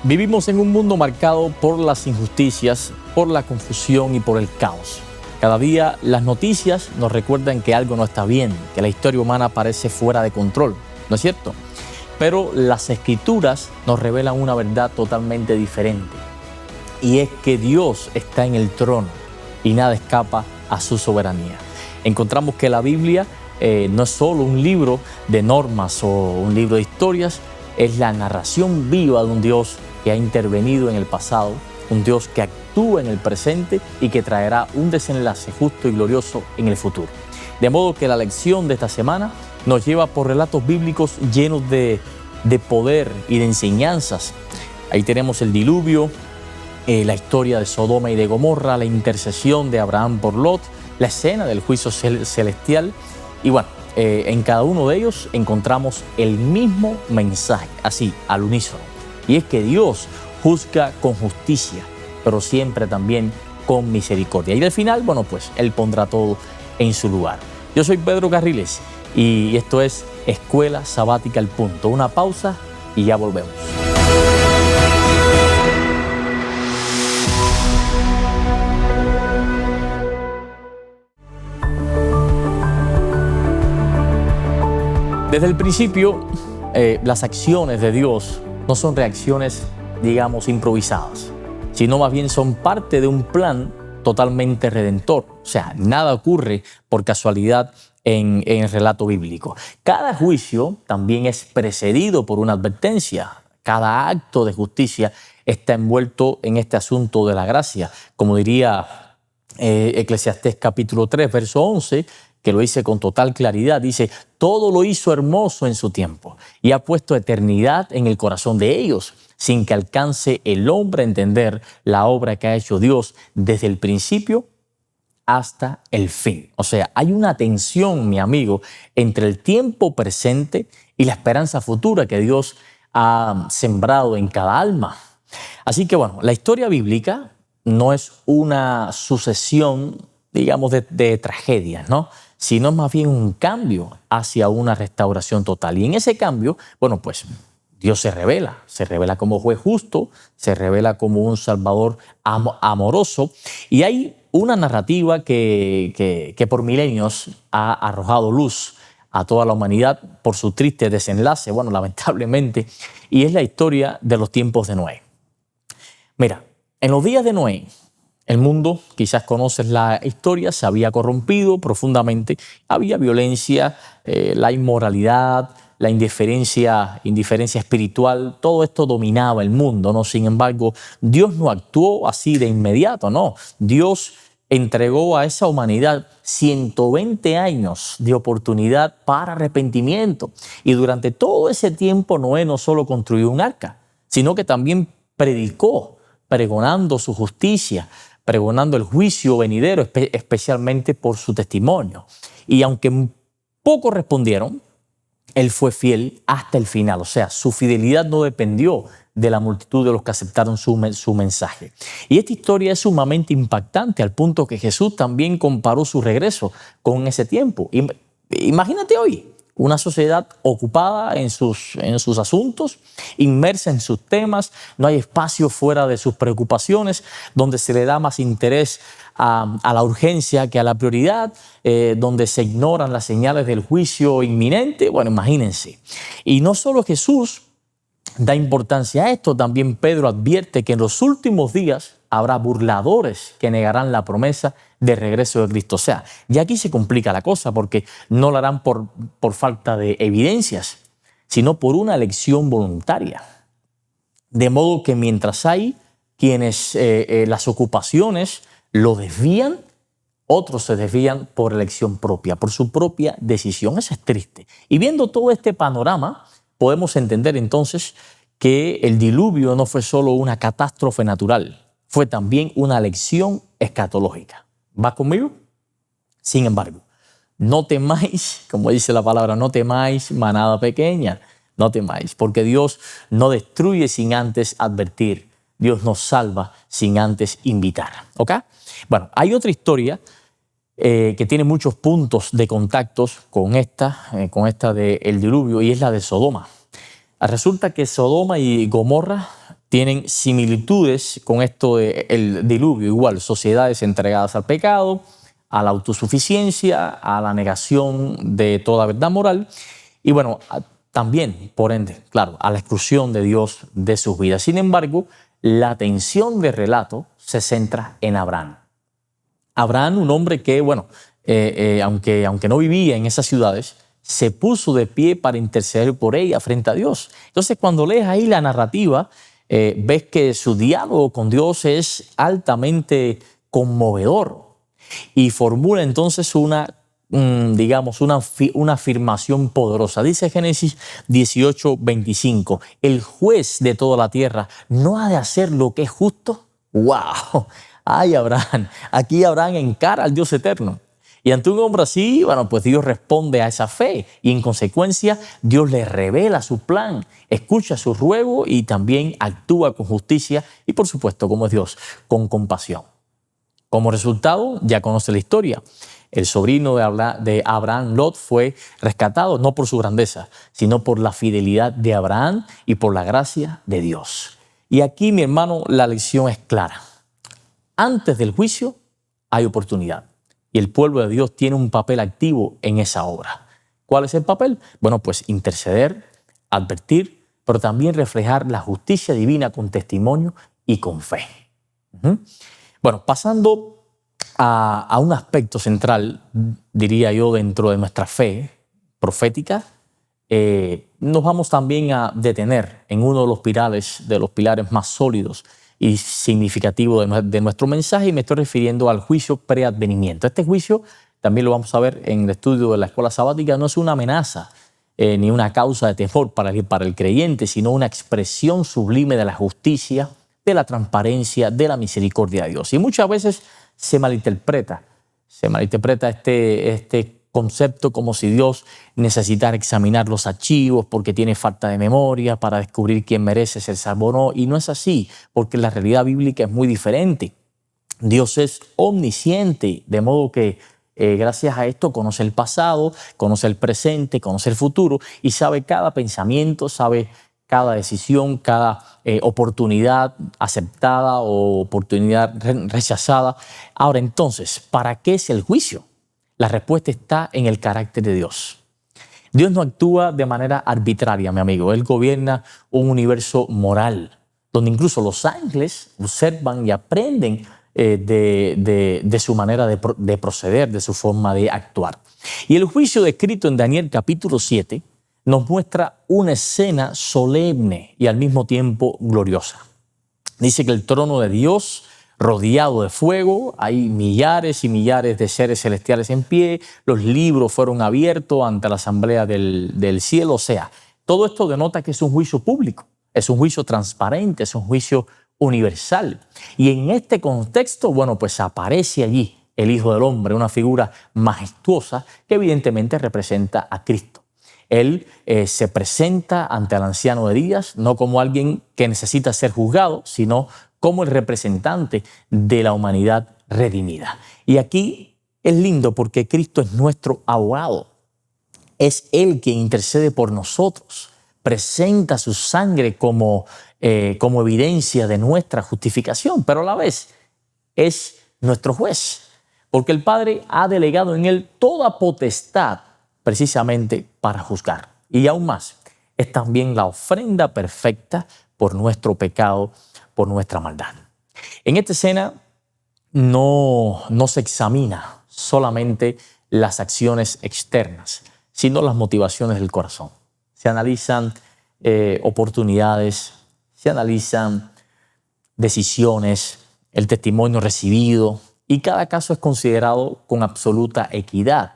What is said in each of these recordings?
Vivimos en un mundo marcado por las injusticias, por la confusión y por el caos. Cada día las noticias nos recuerdan que algo no está bien, que la historia humana parece fuera de control, ¿no es cierto? Pero las Escrituras nos revelan una verdad totalmente diferente. Y es que Dios está en el trono y nada escapa a su soberanía. Encontramos que la Biblia no es solo un libro de normas o un libro de historias, es la narración viva de un Dios que ha intervenido en el pasado, un Dios que actúa en el presente y que traerá un desenlace justo y glorioso en el futuro. De modo que la lección de esta semana nos lleva por relatos bíblicos llenos de poder y de enseñanzas. Ahí tenemos el diluvio, la historia de Sodoma y de Gomorra, la intercesión de Abraham por Lot, la escena del juicio celestial y bueno, en cada uno de ellos encontramos el mismo mensaje, así, al unísono. Y es que Dios juzga con justicia, pero siempre también con misericordia. Y al final, bueno, pues Él pondrá todo en su lugar. Yo soy Pedro Carriles y esto es Escuela Sabática al Punto. Una pausa y ya volvemos. Desde el principio, las acciones de Dios no son reacciones, digamos, improvisadas, sino más bien son parte de un plan totalmente redentor. O sea, nada ocurre por casualidad en el relato bíblico. Cada juicio también es precedido por una advertencia. Cada acto de justicia está envuelto en este asunto de la gracia. Como diría Eclesiastés capítulo 3, verso 11, que lo dice con total claridad, dice, todo lo hizo hermoso en su tiempo y ha puesto eternidad en el corazón de ellos, sin que alcance el hombre a entender la obra que ha hecho Dios desde el principio hasta el fin. O sea, hay una tensión, mi amigo, entre el tiempo presente y la esperanza futura que Dios ha sembrado en cada alma. Así que bueno, la historia bíblica no es una sucesión, digamos, de tragedias, ¿no? Sino más bien un cambio hacia una restauración total. Y en ese cambio, bueno, pues Dios se revela como juez justo, se revela como un salvador amoroso. Y hay una narrativa que por milenios ha arrojado luz a toda la humanidad por su triste desenlace, bueno, lamentablemente, y es la historia de los tiempos de Noé. Mira, en los días de Noé, el mundo, quizás conoces la historia, se había corrompido profundamente, había violencia, la inmoralidad, la indiferencia espiritual, todo esto dominaba el mundo, ¿no? Sin embargo, Dios no actuó así de inmediato, no. Dios entregó a esa humanidad 120 años de oportunidad para arrepentimiento. Y durante todo ese tiempo Noé no solo construyó un arca, sino que también predicó, pregonando su justicia, pregonando el juicio venidero, especialmente por su testimonio. Y aunque pocos respondieron, él fue fiel hasta el final. O sea, su fidelidad no dependió de la multitud de los que aceptaron su mensaje. Y esta historia es sumamente impactante al punto que Jesús también comparó su regreso con ese tiempo. Imagínate hoy, una sociedad ocupada en sus asuntos, inmersa en sus temas, no hay espacio fuera de sus preocupaciones, donde se le da más interés a la urgencia que a la prioridad, donde se ignoran las señales del juicio inminente. Bueno, imagínense. Y no solo Jesús da importancia a esto, también Pedro advierte que en los últimos días habrá burladores que negarán la promesa de regreso de Cristo. O sea, ya aquí se complica la cosa porque no lo harán por falta de evidencias, sino por una elección voluntaria. De modo que mientras hay quienes las ocupaciones lo desvían, otros se desvían por elección propia, por su propia decisión. Eso es triste. Y viendo todo este panorama, podemos entender entonces que el diluvio no fue solo una catástrofe natural, fue también una lección escatológica. ¿Vas conmigo? Sin embargo, no temáis, como dice la palabra, no temáis, manada pequeña, no temáis, porque Dios no destruye sin antes advertir, Dios nos salva sin antes invitar. ¿Ok? Bueno, hay otra historia que tiene muchos puntos de contactos con esta del diluvio, y es la de Sodoma. Resulta que Sodoma y Gomorra tienen similitudes con esto del diluvio, igual, sociedades entregadas al pecado, a la autosuficiencia, a la negación de toda verdad moral y bueno, también, por ende, claro, a la exclusión de Dios de sus vidas. Sin embargo, la atención del relato se centra en Abraham. Abraham, un hombre que, bueno, aunque no vivía en esas ciudades, se puso de pie para interceder por ella frente a Dios. Entonces, cuando lees ahí la narrativa, ves que su diálogo con Dios es altamente conmovedor y formula entonces digamos, una afirmación poderosa. Dice Génesis 18:25, el juez de toda la tierra no ha de hacer lo que es justo. ¡Wow! ¡Ay, Abraham! Aquí Abraham encara al Dios eterno. Y ante un hombre así, bueno, pues Dios responde a esa fe y en consecuencia Dios le revela su plan, escucha su ruego y también actúa con justicia y por supuesto, como es Dios, con compasión. Como resultado, ya conoce la historia. El sobrino de Abraham, Lot, fue rescatado no por su grandeza, sino por la fidelidad de Abraham y por la gracia de Dios. Y aquí, mi hermano, la lección es clara. Antes del juicio hay oportunidad y el pueblo de Dios tiene un papel activo en esa obra. ¿Cuál es el papel? Bueno, pues interceder, advertir, pero también reflejar la justicia divina con testimonio y con fe. Bueno, pasando a un aspecto central, diría yo, dentro de nuestra fe profética, nos vamos también a detener en uno de los pilares más sólidos y significativos de nuestro mensaje, y me estoy refiriendo al juicio preadvenimiento. Este juicio, también lo vamos a ver en el estudio de la escuela sabática, no es una amenaza ni una causa de temor para el creyente, sino una expresión sublime de la justicia, de la transparencia, de la misericordia de Dios. Y muchas veces se malinterpreta este concepto como si Dios necesitara examinar los archivos porque tiene falta de memoria para descubrir quién merece ser salvo o no. Y no es así, porque la realidad bíblica es muy diferente. Dios es omnisciente, de modo que gracias a esto conoce el pasado, conoce el presente, conoce el futuro y sabe cada pensamiento, sabe cada decisión, cada oportunidad aceptada o oportunidad rechazada. Ahora, entonces, ¿para qué es el juicio? La respuesta está en el carácter de Dios. Dios no actúa de manera arbitraria, mi amigo. Él gobierna un universo moral, donde incluso los ángeles observan y aprenden de su manera de proceder, de su forma de actuar. Y el juicio descrito en Daniel capítulo 7 nos muestra una escena solemne y al mismo tiempo gloriosa. Dice que el trono de Dios, rodeado de fuego, hay millares y millares de seres celestiales en pie, los libros fueron abiertos ante la asamblea del cielo, o sea, todo esto denota que es un juicio público, es un juicio transparente, es un juicio universal. Y en este contexto, bueno, pues aparece allí el Hijo del Hombre, una figura majestuosa que evidentemente representa a Cristo. Él se presenta ante el anciano de días, no como alguien que necesita ser juzgado, sino como el representante de la humanidad redimida. Y aquí es lindo porque Cristo es nuestro abogado. Es Él quien intercede por nosotros, presenta su sangre como evidencia de nuestra justificación, pero a la vez es nuestro juez, porque el Padre ha delegado en Él toda potestad precisamente para juzgar. Y aún más, es también la ofrenda perfecta por nuestro pecado, por nuestra maldad. En esta escena no se examina solamente las acciones externas, sino las motivaciones del corazón. Se analizan oportunidades, se analizan decisiones, el testimonio recibido, y cada caso es considerado con absoluta equidad.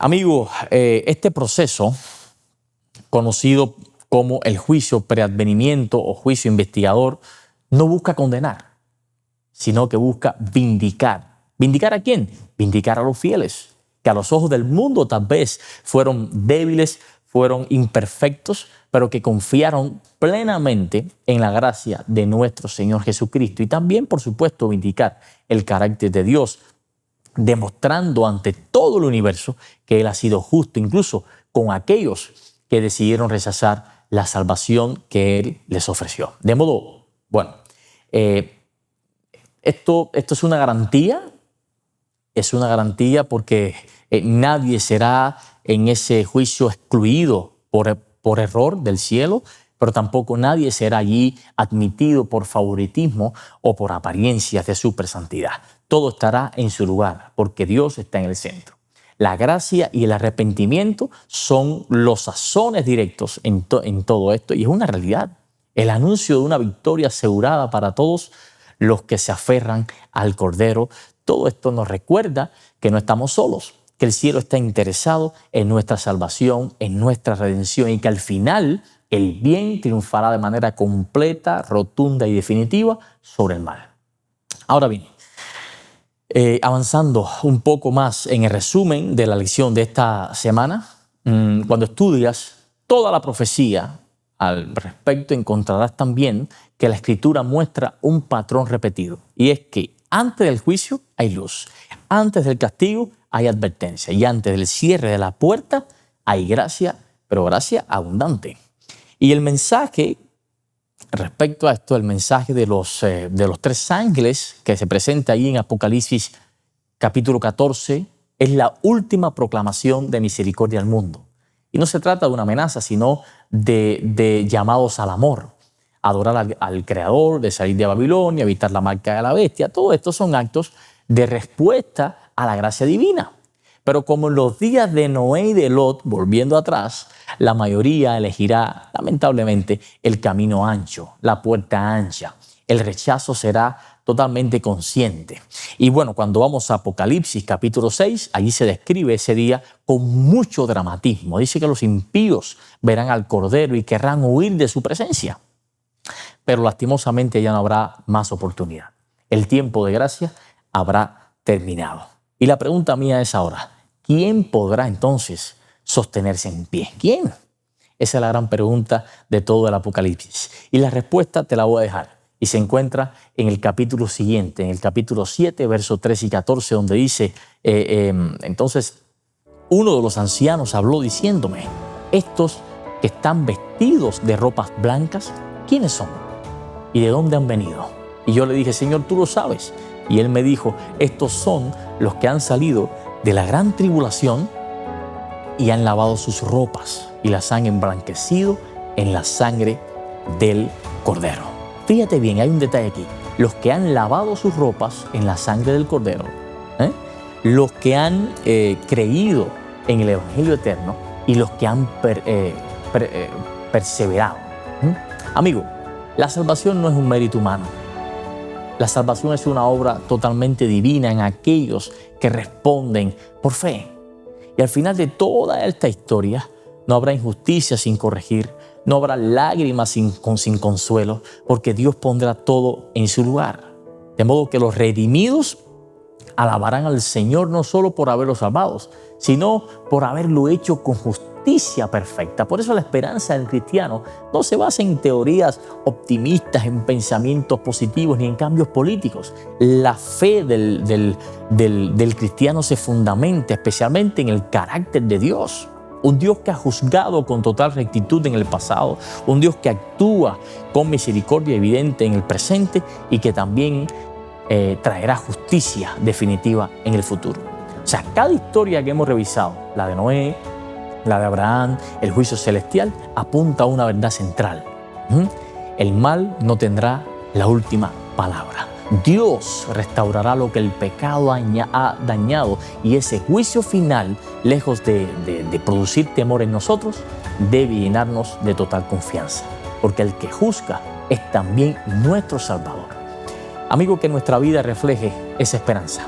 Amigo, este proceso, conocido como el juicio preadvenimiento o juicio investigador, no busca condenar, sino que busca vindicar. ¿Vindicar a quién? Vindicar a los fieles, que a los ojos del mundo tal vez fueron débiles, fueron imperfectos, pero que confiaron plenamente en la gracia de nuestro Señor Jesucristo. Y también, por supuesto, vindicar el carácter de Dios, demostrando ante todo el universo que Él ha sido justo, incluso con aquellos que decidieron rechazar la salvación que Él les ofreció. De modo, bueno, esto es una garantía. Es una garantía porque nadie será en ese juicio excluido por error del cielo, pero tampoco nadie será allí admitido por favoritismo o por apariencias de supersantidad. Todo estará en su lugar porque Dios está en el centro. La gracia y el arrepentimiento son los sazones directos en todo esto y es una realidad. El anuncio de una victoria asegurada para todos los que se aferran al Cordero. Todo esto nos recuerda que no estamos solos, que el cielo está interesado en nuestra salvación, en nuestra redención y que al final el bien triunfará de manera completa, rotunda y definitiva sobre el mal. Ahora bien, avanzando un poco más en el resumen de la lección de esta semana, cuando estudias toda la profecía al respecto, encontrarás también que la Escritura muestra un patrón repetido, y es que antes del juicio hay luz, antes del castigo hay advertencia y antes del cierre de la puerta hay gracia, pero gracia abundante. Y el mensaje respecto a esto, el mensaje de los 3 ángeles que se presenta ahí en Apocalipsis capítulo 14, es la última proclamación de misericordia al mundo. Y no se trata de una amenaza, sino de llamados al amor, adorar al Creador, de salir de Babilonia, evitar la marca de la bestia. Todo esto son actos de respuesta a la gracia divina. Pero como en los días de Noé y de Lot, volviendo atrás, la mayoría elegirá, lamentablemente, el camino ancho, la puerta ancha. El rechazo será totalmente consciente. Y bueno, cuando vamos a Apocalipsis capítulo 6, allí se describe ese día con mucho dramatismo. Dice que los impíos verán al Cordero y querrán huir de su presencia. Pero lastimosamente ya no habrá más oportunidad. El tiempo de gracia habrá terminado. Y la pregunta mía es ahora, ¿quién podrá entonces sostenerse en pie? ¿Quién? Esa es la gran pregunta de todo el Apocalipsis. Y la respuesta te la voy a dejar. Y se encuentra en el capítulo siguiente, en el capítulo 7, versos 13 y 14, donde dice, entonces uno de los ancianos habló diciéndome, estos que están vestidos de ropas blancas, ¿quiénes son? ¿Y de dónde han venido? Y yo le dije, Señor, tú lo sabes. Y él me dijo, estos son los que han salido de la gran tribulación y han lavado sus ropas y las han emblanquecido en la sangre del Cordero. Fíjate bien, hay un detalle aquí. Los que han lavado sus ropas en la sangre del Cordero, los que han creído en el Evangelio eterno y los que han perseverado. Amigo, la salvación no es un mérito humano. La salvación es una obra totalmente divina en aquellos que responden por fe. Y al final de toda esta historia no habrá injusticia sin corregir, no habrá lágrimas sin consuelo, porque Dios pondrá todo en su lugar. De modo que los redimidos alabarán al Señor no solo por haberlos salvados, sino por haberlo hecho con justicia perfecta. Por eso la esperanza del cristiano no se basa en teorías optimistas, en pensamientos positivos ni en cambios políticos. La fe del cristiano se fundamenta especialmente en el carácter de Dios. Un Dios que ha juzgado con total rectitud en el pasado, un Dios que actúa con misericordia evidente en el presente y que también traerá justicia definitiva en el futuro. O sea, cada historia que hemos revisado, la de Noé, la de Abraham, el juicio celestial, apunta a una verdad central. El mal no tendrá la última palabra. Dios restaurará lo que el pecado ha dañado y ese juicio final, lejos de producir temor en nosotros, debe llenarnos de total confianza, porque el que juzga es también nuestro Salvador. Amigo, que nuestra vida refleje esa esperanza,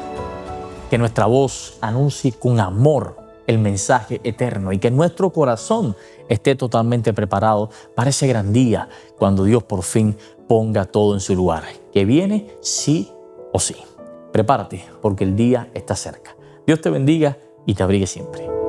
que nuestra voz anuncie con amor el mensaje eterno y que nuestro corazón esté totalmente preparado para ese gran día cuando Dios por fin ponga todo en su lugar, que viene sí o sí. Prepárate porque el día está cerca. Dios te bendiga y te abrigue siempre.